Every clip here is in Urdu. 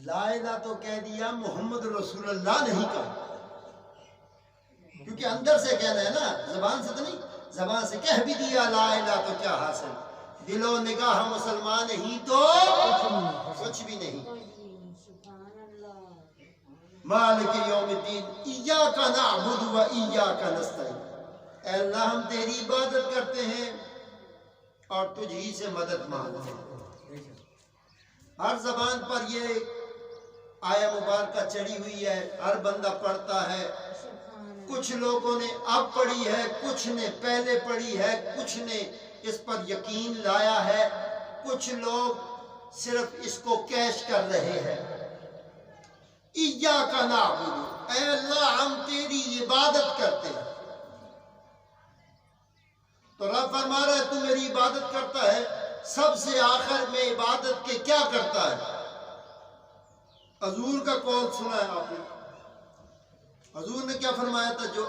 لا الہ تو کہہ دیا، محمد رسول اللہ نہیں کہا، کیونکہ اندر سے کہنا ہے نا، زبان سے تو نہیں، زبان سے کہہ بھی دیا لا الہ تو کیا حاصل، دل و نگاہ مسلمان ہی تو کچھ بھی نہیں۔ مالک یوم الدین ایاک نعبد و ایاک نستعین، اے اللہ ہم تیری عبادت کرتے ہیں اور تجھ ہی سے مدد مانگتے ہیں۔ ہر زبان پر یہ آیا مبارکہ چڑھی ہوئی ہے، ہر بندہ پڑھتا ہے، کچھ لوگوں نے اب پڑھی ہے، کچھ نے پہلے پڑھی ہے، کچھ نے اس پر یقین لایا ہے، کچھ لوگ صرف اس کو کیش کر رہے ہیں۔ ایاک نعبد، اے اللہ ہم تیری عبادت کرتے ہیں۔ تو رب فرما رہا ہے تو میری عبادت کرتا ہے، سب سے آخر میں عبادت کے کیا کرتا ہے؟ حضور کا قول سنا ہے آپ نے، حضور نے کیا فرمایا تھا؟ جو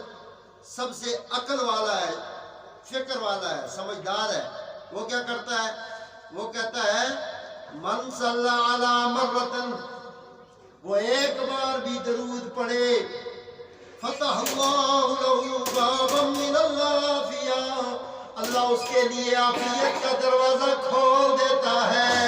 سب سے عقل والا ہے، فکر والا ہے، سمجھدار ہے، وہ کیا کرتا ہے؟ وہ کہتا ہے من صلی علی مرتن، وہ ایک بار بھی درود پڑھے، فتح اللہ لہ بابا من العافیہ، اللہ اس کے لیے عافیت کا دروازہ کھول دیتا ہے۔